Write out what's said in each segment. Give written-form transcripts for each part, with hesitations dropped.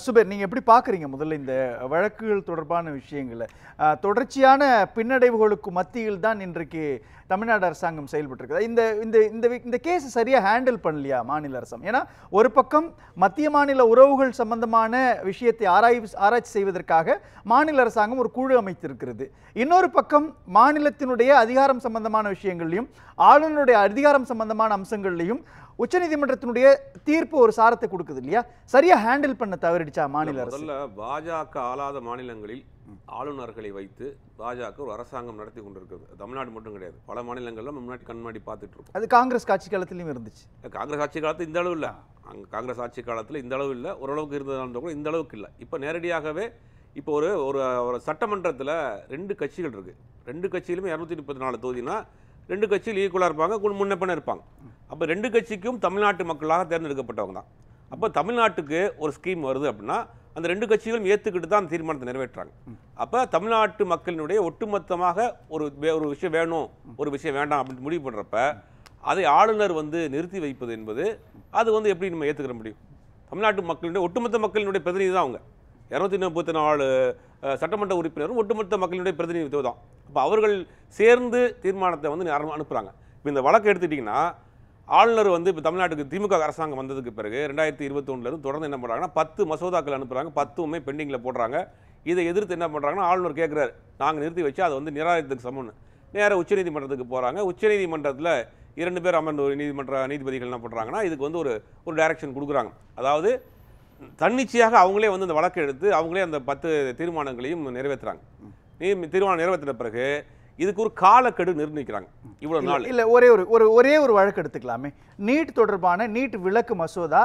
சுபேர், நீங்க எப்படி பாக்குறீங்க முதல்ல இந்த வழக்குகள் தொடர்பான விஷயங்களை? தொடர்ச்சியான பின்னடைவுகளுக்கு மத்தியில் தான் இன்றைக்கு தமிழ்நாடு அரசாங்கம் செயல்பட்டு இருக்குது. இந்த இந்த இந்த இந்த கேஸ் சரியா ஹேண்டில் பண்ணலையா மாநில அரசாங்கம்? ஏன்னா ஒரு பக்கம் மத்திய மாநில உறவுகள் சம்பந்தமான விஷயத்தை ஆராய்ச்சி செய்வதற்காக மாநில அரசாங்கம் ஒரு குழு அமைத்திருக்கிறது. இன்னொரு பக்கம் மாநிலத்தினுடைய அதிகாரம் சம்பந்தமான விஷயங்களையும் ஆளுநருடைய அதிகாரம் சம்பந்தமான அம்சங்களையும் உச்சநீதிமன்றத்தினுடைய தீர்ப்பு ஒரு சாரத்தை கொடுக்குது இல்லையா? சரியா ஹேண்டில் பண்ண தவறிடுச்சா மாநில அரசு? முதல்ல பாஜக ஆளாத மாநிலங்களில் ஆளுநர்களை வைத்து பாஜக ஒரு அரசாங்கம் நடத்தி கொண்டிருக்கிறது. தமிழ்நாடு மட்டும் கிடையாது, பல மாநிலங்கள்ல முன்னாடி கண்மாடி பார்த்துட்டு இருக்கோம். அது காங்கிரஸ் ஆட்சி காலத்திலும் இருந்துச்சு. காங்கிரஸ் ஆட்சி காலத்தில் இந்த அளவு இல்லை, காங்கிரஸ் ஆட்சி காலத்தில் இந்த அளவு இல்லை, ஓரளவுக்கு இருந்ததால் கூட இந்த அளவுக்கு இல்லை. இப்போ நேரடியாகவே இப்போ ஒரு சட்டமன்றத்தில் 2 கட்சிகள் இருக்கு. 2 கட்சியிலுமே 234 தொகுதினா 2 கட்சியில் ஈக்குவலாக இருப்பாங்க, முன்னப்பன இருப்பாங்க. அப்போ 2 கட்சிக்கும் தமிழ்நாட்டு மக்களாக தேர்ந்தெடுக்கப்பட்டவங்க தான். அப்போ தமிழ்நாட்டுக்கு ஒரு ஸ்கீம் வருது அப்படின்னா அந்த 2 கட்சிகளும் ஏற்றுக்கிட்டு தான் அந்த தீர்மானத்தை நிறைவேற்றுறாங்க. அப்போ தமிழ்நாட்டு மக்களினுடைய ஒட்டுமொத்தமாக ஒரு விஷயம் வேணும், ஒரு விஷயம் வேண்டாம் அப்படின்னு முடிவு பண்ணுறப்ப அதை ஆளுநர் நிறுத்தி வைப்பது என்பது அது எப்படி நம்ம ஏற்றுக்கிற முடியும்? தமிழ்நாட்டு மக்களுடைய ஒட்டுமொத்த மக்களினுடைய பிரதிநிதி தான் அவங்க. 234 சட்டமன்ற உறுப்பினரும் ஒட்டுமொத்த மக்களினுடைய பிரதிநிதித்துவம் தான். அப்போ அவர்கள் சேர்ந்து தீர்மானத்தை அனுப்புகிறாங்க. இப்போ இந்த வழக்கு எடுத்துட்டிங்கன்னா ஆளுநர் இப்போ தமிழ்நாட்டுக்கு திமுக அரசாங்கம் வந்ததுக்கு பிறகு 2021 தொடர்ந்து என்ன பண்ணுறாங்கன்னா 10 மசோதாக்கள் அனுப்புகிறாங்க. 10மே பெண்டிங்கில் போடுறாங்க. இதை எதிர்த்து என்ன பண்ணுறாங்கன்னா ஆளுநர் கேட்குறாரு, நாங்கள் நிறுத்தி வச்சு அதை நிராகரித்ததுக்கு சமம்னு நேராக உச்சநீதிமன்றத்துக்கு போகிறாங்க. உச்சநீதிமன்றத்தில் 2 பேர் அமர்ந்த ஒரு நீதிபதிகள் என்ன பண்ணுறாங்கன்னா இதுக்கு ஒரு டைரக்ஷன் கொடுக்குறாங்க. அதாவது தன்னிச்சையாக அவங்களே இந்த வழக்கை எடுத்து அவங்களே அந்த 10 தீர்மானங்களையும் நிறைவேற்றுறாங்க. தீர்மானம் நிறைவேற்றின பிறகு இதுக்கு ஒரு காலக்கெடு நிர்ணயிக்கிறாங்க. இவ்வளவு நாள் இல்ல, ஒரே ஒரு வழக்கு எடுத்துக்கலாமே. நீட் தொடர்பான நீட் விலக்கு மசோதா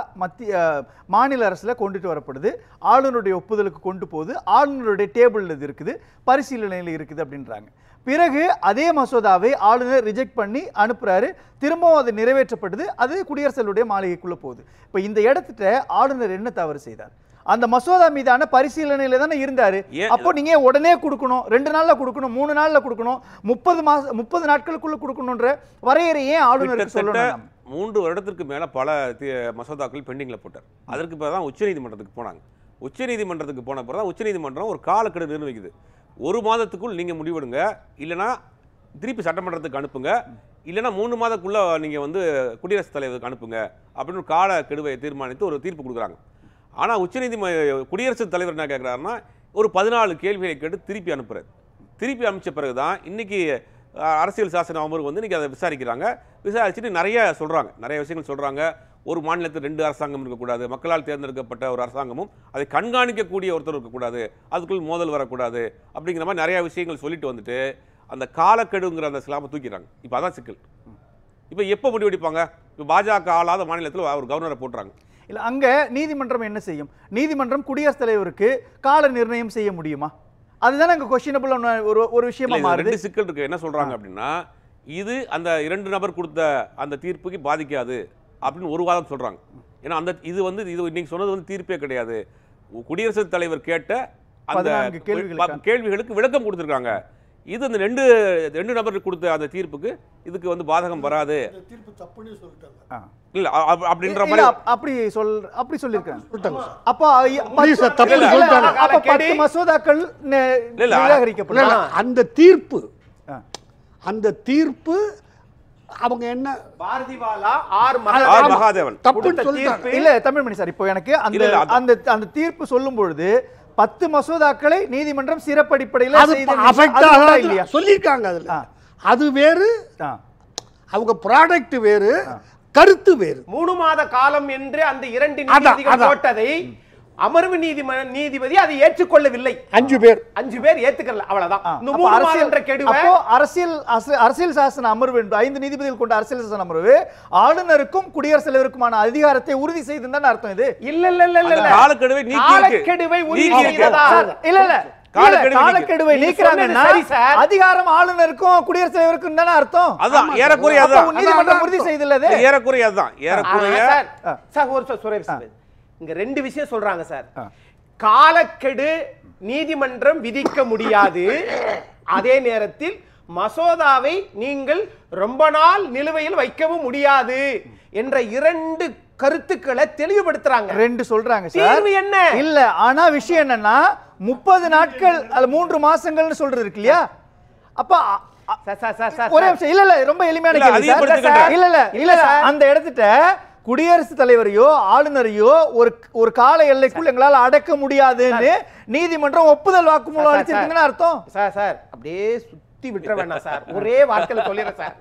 மாநில அரசுல கொண்டுட்டு வரப்படுது, ஆளுநருடைய ஒப்புதலுக்கு கொண்டு போகுது, ஆளுநருடைய டேபிள் இது இருக்குது, பரிசீலனையில் இருக்குது அப்படின்றாங்க. பிறகு அதே மசோதாவை ஆளுநர் ரிஜெக்ட் பண்ணி அனுப்புறாரு, திரும்பவும் அது நிறைவேற்றப்படுது, அது குடியரசுடைய மாளிகைக்குள்ள போகுது. இப்ப இந்த இடத்துல ஆளுநர் என்ன தவறு செய்தார்? அந்த மசோதா மீதான பரிசீலனையில தானே இருந்தாரு. அப்போ நீங்க உடனே கொடுக்கணும், 2 நாள்ல கொடுக்கணும், 3 நாள்ல கொடுக்கணும், 30 நாட்களுக்குள்ள கொடுக்கணும்ன்ற வரையறை ஏன் ஆளுநருக்கு சொல்லணும்? 3 வருடத்திற்கு மேல பல மசோதாக்கள் பெண்டிங்ல போட்டார். அதற்கு பிறகுதான் உச்சநீதிமன்றத்துக்கு போனாங்க. உச்சநீதிமன்றத்துக்கு போன பிறகு உச்சநீதிமன்றம் ஒரு காலக்கெடு நிர்ணயிக்குது. 1 மாதத்துக்குள் நீங்க முடிவெடுங்க, இல்லைன்னா திருப்பி சட்டமன்றத்துக்கு அனுப்புங்க, இல்லைன்னா 3 மாதத்துக்குள்ள நீங்க குடியரசுத் தலைவருக்கு அனுப்புங்க அப்படின்னு ஒரு காலக்கெடுவை தீர்மானித்து ஒரு தீர்ப்பு கொடுக்குறாங்க. ஆனால் குடியரசுத் தலைவர் என்ன கேட்குறாருன்னா ஒரு 14 கேள்விகளை கேட்டு திருப்பி அனுப்புறாரு. திருப்பி அனுப்பிச்ச பிறகு தான் இன்னைக்கு அரசியல் சாசன அமர்வு இன்னைக்கு அதை விசாரிக்கிறாங்க. விசாரிச்சுட்டு நிறைய விஷயங்கள் சொல்கிறாங்க. ஒரு மாநிலத்தில் 2 அரசாங்கம் இருக்கக்கூடாது, மக்களால் தேர்ந்தெடுக்கப்பட்ட ஒரு அரசாங்கமும் அதை கண்காணிக்கக்கூடிய ஒருத்தர் இருக்கக்கூடாது, அதுக்குள் மோதல் வரக்கூடாது அப்படிங்கிற மாதிரி நிறைய விஷயங்கள் சொல்லிட்டு அந்த காலக்கெடுங்கிற அந்த ஸ்லாபை தூக்கிறாங்க. இப்போ அதான் சிக்கல். இப்போ எப்போ முடிவெடுப்பாங்க? இப்போ பாஜக ஆளாத மாநிலத்தில் ஒரு கவர்னரை போட்டுறாங்க. இல்ல, அங்க நீதிமன்றம் என்ன செய்யும்? நீதிமன்றம் குடியரசுத் தலைவருக்கு கால நிர்ணயம் செய்ய முடியுமா? அதுதான் அங்க क्वेश्चनेबल ஒரு விஷயமா மாறுது. 2 சிக்கல் இருக்கு. என்ன சொல்றாங்க அப்படின்னா இது அந்த 2 நபர் கொடுத்த அந்த தீர்ப்புக்கு பாதிக்காது அப்படின்னு ஒரு வாதம் சொல்றாங்க. ஏன்னா இது இது இன்னைக்கு சொன்னது தீர்ப்பே கிடையாது. குடியரசுத் தலைவர் கேட்ட அந்த கேள்விகளுக்கு விளக்கம் கொடுத்திருக்காங்க. இது அந்த 2 நபர் கொடுத்த அந்த தீர்ப்புக்கு இதுக்கு பாதகம் வராது. தீர்ப்பு தப்புன்னு சொல்லிட்டாங்க. இல்ல அப்படின்ற மாதிரி அப்படி சொல்லிருக்காங்க. அப்ப 10 மசோதாக்கள் நிராகரிக்கப்பட்டன. அந்த தீர்ப்பு அவங்க என்ன பாரதிவாலா மகாதேவன் தப்புன்னு சொல்லிட்டாங்க. இல்ல தமிழ்மணி சார், இப்போ எனக்கு அந்த தீர்ப்பு சொல்லும் பொழுது 10 மசோதாக்களை நீதிமன்றம் சிறப்படிப்படையில் சொல்லியிருக்காங்க. அது வேறு, அவங்க ப்ராடக்ட் வேறு, கருத்து வேறு. 3 மாத காலம் என்று அந்த 2 நீதிபதிகள் போட்டதை அமர்வு நீதிபதி அதை ஏற்றுக்கொள்ளவில்லை. 5 பேர் ஏத்துக்கல, அவ்வளவுதான். அரசியல் சாசன அமர்வு 5 நீதிபதிகள் கொண்ட அரசியல் சாசன அமர்வு ஆளுநருக்கும் குடியரசுத் தலைவருக்குமான அதிகாரத்தை உறுதி செய்துன்னு அர்த்தம். இது காலக்கெடுவை நீக்கிறாங்கன்னா அதிகாரம் ஆளுநருக்கும் குடியரசுத் தலைவருக்கும் தானே அர்த்தம். அதான் ஏறக்குறைய நீதிமன்றம் உறுதி செய்துள்ளது. ஏறக்குறைய அதுதான். இங்க 2 விஷயம் சொல்றாங்க சார். காலக்கெடு நீதிமன்றம் விதிக்க முடியாது, அதே நேரத்தில் மசோதாவை நீங்கள் ரொம்ப நாள் நிலுவையில் வைக்கவும் முடியாது என்ற 2 கருத்துக்களை தெளிவுபடுத்துறாங்க. ரெண்டு சொல்றாங்க சார். தீர்வு என்ன? இல்ல, ஆனா விஷயம் என்னன்னா 30 நாட்கள் அல்ல 3 மாசங்கள்னு சொல்றது இருக்கு இல்லையா? அப்ப ஒரே நிமிஷம். இல்ல ரொம்ப எளிமையான கேள்வி சார். இல்ல அந்த இடத்துல குடியரசுத் தலைவரையோ ஆளுநரையோ ஒரு கால எல்லைக்குள் எங்களால அடக்க முடியாதுன்னு நீதிமன்றம் ஒப்புதல் வாக்குமூலம் அளிச்சிருக்குன்னு அர்த்தம். சார் அப்படியே சுத்தி விட்டுற வேண்டாம் சார், ஒரே வார்த்தையில சொல்லிடுறேன் சார்.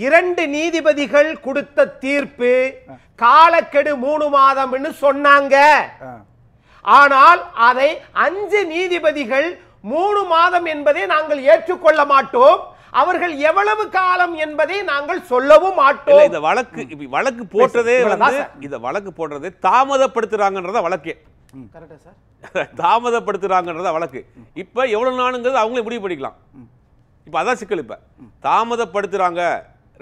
2 நீதிபதிகள் கொடுத்த தீர்ப்பு காலக்கெடு 3 மாதம்னு சொன்னாங்க. ஆனால் அதை 5 நீதிபதிகள் 3 மாதம் என்பதை நாங்கள் ஏற்றுக்கொள்ள மாட்டோம், அவர்கள் எவ்வளவு காலம் என்பதை நாங்கள் சொல்லவும் மாட்டோம். இந்த வழக்கு போட்டதே இந்த வழக்கு போடுறதே தாமதப்படுத்துறாங்கன்றத வழக்கே. கரெக்டா சார்? தாமதப்படுத்துறாங்கன்றத வழக்கு. இப்ப எவ்வளவு நாளுங்கிறது அவங்களே முடிவு பண்ணிக்கலாம். இப்ப அதான் சிக்கல். இப்ப தாமதப்படுத்துறாங்க,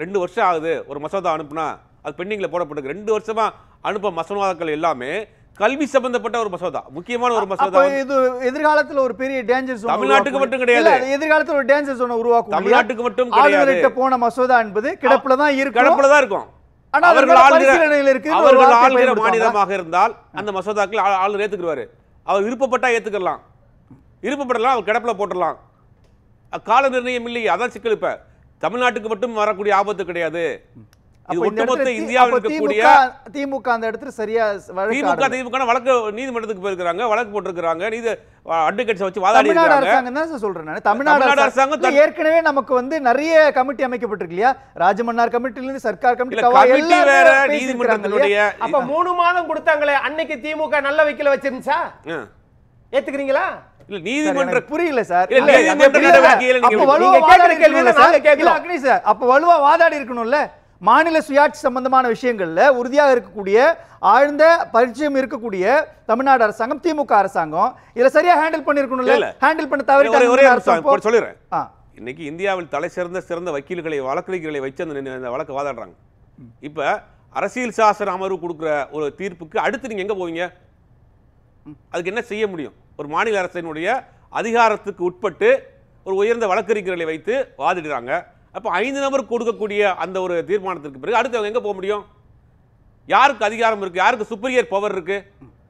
2 வருஷம் ஆகுது ஒரு மசோதா அனுப்புனா, அது பெண்டிங்ல போடப்பட்டிருக்கு. 2 வருஷமா அனுப்ப மசோதாக்கள் எல்லாமே கல்வி சம்பந்தப்பட்ட ஒரு மசோதா, முக்கியமான ஒரு மசோதா. இது எதிர்காலத்துல ஒரு பெரிய டேஞ்சர் ஜோன் தமிழ்நாட்டுக்கு மட்டும் கிடையாது, எதிர்காலத்துல ஒரு டேஞ்சர் ஜோன் உருவாக்கும். தமிழ்நாட்டுக்கு மட்டும் கிடையாது. போன மசோதா என்பது கிடப்புல தான் இருக்கும். கிடப்புல தான் இருக்கும். அவர்கள் ஆளுகிற மாநிலமாக இருந்தால் அந்த மசோதாக்கள் ஆளுநர் ஏத்துக்குவாரு. அவர் விருப்பப்பட்டா ஏத்துக்கலாம், விருப்பப்படலாம் அவர் கிடப்புல போட்டுடலாம். கால நிர்ணயம் இல்லை. அதான் சிக்கல். இப்ப தமிழ்நாட்டுக்கு மட்டும் வரக்கூடிய ஆபத்து கிடையாது. இது ஒட்டுமொத்த இந்தியாவில் இருக்கக்கூடிய திமுக அந்த இடத்துல சரியா திமுக வழக்கு நீதிமன்றத்துக்கு போயிருக்காங்க, வழக்கு போட்டிருக்காங்க, நீதி அட்வொகேட்ஸ் வச்சு வாதாடி இருக்காங்க. அரசாங்கம் தான் சொல்றேன் நான். தமிழ்நாடு அரசாங்கம் ஏற்கனவே நமக்கு வந்து நிறைய கமிட்டி அமைக்கப்பட்டிருக்கு இல்லையா? ராஜமன்னார் கமிட்டில இருந்து சர்க்கார் கமிட்டி வேற, நீதிமன்றத்தினுடைய. அப்ப 3 மாதம் கொடுத்தாங்களே, அன்னைக்கு திமுக நல்ல வைக்கல வச்சிருந்துச்சா? ஏத்துக்கிறீங்களா? இல்ல நீதிமன்ற புரியல சார். அப்ப வலுவா வாதாடி இருக்கணும்ல. மாநில சுயாட்சி சம்பந்தமான விஷயங்கள்ல உறுதியாக இருக்கக்கூடிய ஆழ்ந்த பரிச்சயம் இருக்கக்கூடிய தமிழ்நாடு அரசாங்கம், திமுக அரசாங்கம் இத சரியா ஹேண்டில் பண்ணிருக்கணும்ல. ஹேண்டில் பண்ண தவறிட்டாங்க. சொல்லிறேன். இன்னைக்கு இந்தியாவில் தலை சிறந்த வக்கீல்களை வழக்கறிஞர்களை வச்சு அந்த வழக்கு வாதாடுறாங்க. இப்ப அரசியல் சாசன அமர்வு கொடுக்குற ஒரு தீர்ப்புக்கு அடுத்து நீங்க எங்க போவீங்க? அதுக்கு என்ன செய்ய முடியும்? ஒரு மாநில அரசினுடைய அதிகாரத்துக்கு உட்பட்டு ஒரு உயர்ந்த வழக்கறிஞர்களை வைத்து வாதிடுறாங்க. அப்ப 5 நபர் கொடுக்கக்கூடிய அந்த ஒரு தீர்மானத்திற்கு பிறகு அடுத்து அவங்க எங்க போக முடியும்? யாருக்கு அதிகாரம் இருக்கு, யாருக்கு சுப்பீரியர் பவர் இருக்கு?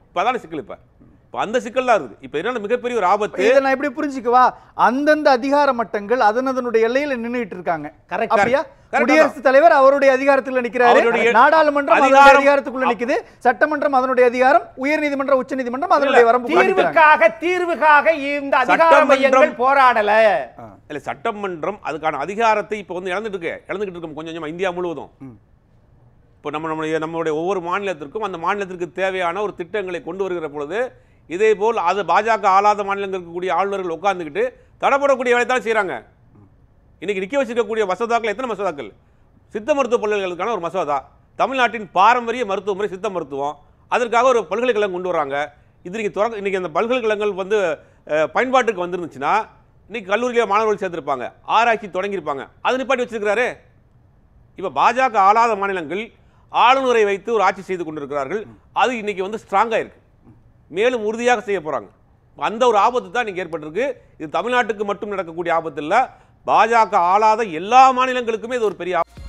இப்பதான சிக்கல். இப்ப அந்த சிக்கல் தான் இருக்கு. இப்ப என்ன மிகப்பெரிய ஒரு ஆபத்து. இதை நான் எப்படி புரிஞ்சுக்கவா? அந்தந்த அதிகார மட்டங்கள் அதனுடைய எல்லையில நின்னுட்டு இருக்காங்க. கரெக்டா? குடியரசுத் தலைவர் அவருடைய அதிகாரத்துல நிக்கிறாரு, நாடாளுமன்றம் அதனுடைய அதிகாரத்துக்குள்ள நிக்குது, சட்டமன்றம் அதனுடைய அதிகாரம், உயர்நீதிமன்றம் உச்சநீதிமன்றம் அதனுடைய வரம்பு. தீர்வுக்காக இந்த அதிகார மையங்கள் போராடல. இல்ல, சட்டமன்றம் அதுக்கான அதிகாரத்தை இப்ப வந்து இழந்துகிட்டு இருக்கோம் கொஞ்சம் கொஞ்சமா இந்தியா முழுவதும். இப்போ நம்மளுடைய ஒவ்வொரு மாநிலத்திற்கும் அந்த மாநிலத்திற்கு தேவையான ஒரு திட்டங்களை கொண்டு வருகிற பொழுது இதே போல் அது பாஜக ஆளாத மாநிலங்கள் இருக்கக்கூடிய ஆளுநர்கள் உட்கார்ந்துக்கிட்டு தடப்படக்கூடிய வேலை தான் செய்யறாங்க. இன்னைக்கு நிக்க வச்சிருக்கக்கூடிய மசோதாக்கள் எத்தனை மசோதாக்கள்? சித்த மருத்துவ பல்கலைக்கழகத்துக்கான ஒரு மசோதா, தமிழ்நாட்டின் பாரம்பரிய மருத்துவ முறை சித்த மருத்துவம், அதற்காக ஒரு பல்கலைக்கழகம் கொண்டு வராங்க. இது இன்னைக்கு அந்த பல்கலைக்கழகங்கள் வந்து பயன்பாட்டுக்கு வந்துருந்துச்சுன்னா இன்னைக்கு கல்லூரியில மாணவர்கள் சேர்த்திருப்பாங்க, ஆராய்ச்சி தொடங்கியிருப்பாங்க. அது நிப்பாட்டி வச்சிருக்கிறாரு. இப்ப பாஜக ஆளாத மாநிலங்கள் ஆளுநரை வைத்து ஒரு ஆட்சி செய்து கொண்டிருக்கிறார்கள். அது இன்னைக்கு வந்து ஸ்ட்ராங்கா இருக்கு, மேலும் உறுதியாக செய்ய போறாங்க. அந்த ஒரு ஆபத்து தான் இன்னைக்கு ஏற்பட்டிருக்கு. இது தமிழ்நாட்டுக்கு மட்டும் நடக்கக்கூடிய ஆபத்து இல்ல, பாஜக ஆளாத எல்லா மாநிலங்களுக்குமே இது ஒரு பெரிய ஆபத்து.